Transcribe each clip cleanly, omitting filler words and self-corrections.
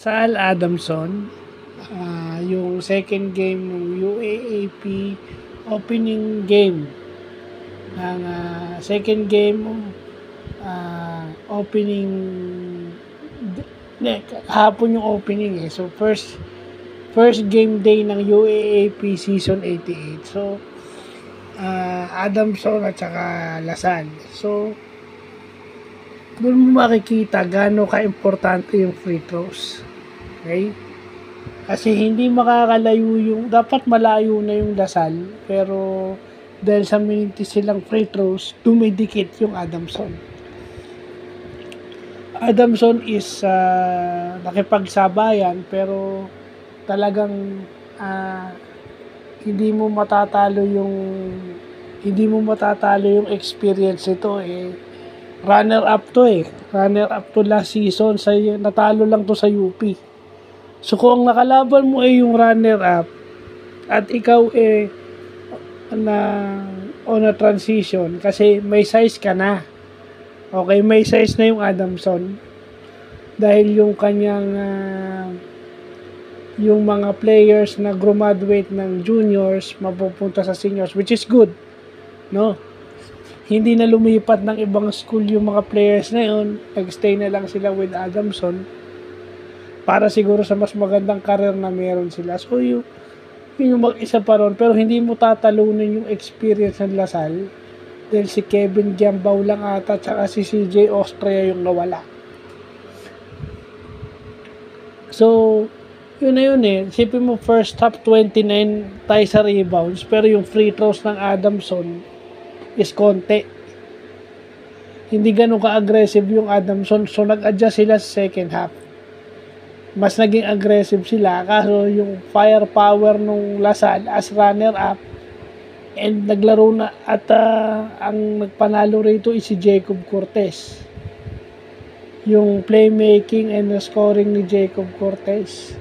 Sal Adamson, yung second game ng UAAP opening game ng second game opening hapon yung opening so first game day ng UAAP season 88. So Adamson at saka Lasal. So doon mo makikita gaano ka-importante yung free throws. Okay? Kasi hindi makakalayo dapat malayo na yung Lasal, pero dahil sa minintis silang free throws, dumidikit yung Adamson. Adamson is nakipagsabayan, pero talagang hindi mo matatalo yung experience nito runner up to last season, natalo lang to sa UP. So kung ang nakalaban mo yung runner up at ikaw on a transition, kasi may size ka na. Okay, may size na yung Adamson dahil yung kanyang yung mga players na graduate ng juniors mapupunta sa seniors, which is good, no? Hindi na lumipat ng ibang school yung mga players na yun, nagstay na lang sila with Adamson para siguro sa mas magandang career na meron sila. So yun yung mag-isa pa ron, pero hindi mo tatalunin yung experience ng Lasal dahil si Kevin Giambao lang ata at si CJ Austria yung nawala. So yun na yun isipin mo first half 29 tayo sa rebounds, pero yung free throws ng Adamson is konti. Hindi ganun ka-aggressive yung Adamson, so nag-adjust sila sa second half. Mas naging aggressive sila, kaso yung firepower nung Lasal as runner-up and naglaro na at ang nagpanalo rito is si Jacob Cortez. Yung playmaking and scoring ni Jacob Cortez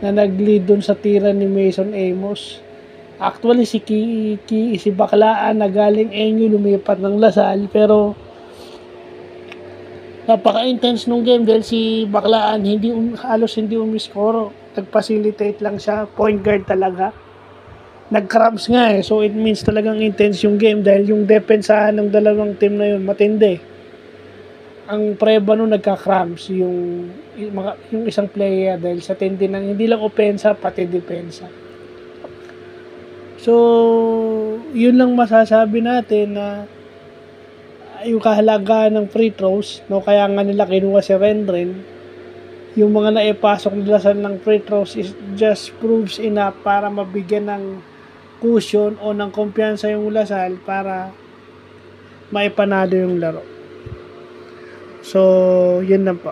na nag-lead dun sa tira ni Mason Amos. Actually si Baklaan na galing NU lumipat ng Lasal, pero napaka-intense nung game dahil si Baklaan halos hindi umiskoro. Nag-facilitate lang siya, point guard talaga. Nag-cramps nga so it means talagang intense yung game dahil yung depensahan ng dalawang team na yun matindi. Ang preba nun nagka-cramps yung isang player dahil sa tindi ng hindi lang opensa pati depensa. So yun lang masasabi natin na yung kahalagaan ng free throws, no, kaya nga nila kinuha si Rendren. Yung mga naipasok nila ng free throws is just proves enough para mabigyan ng cushion o ng kumpiyansa yung Lasal para maipanalo yung laro. So yun lang po.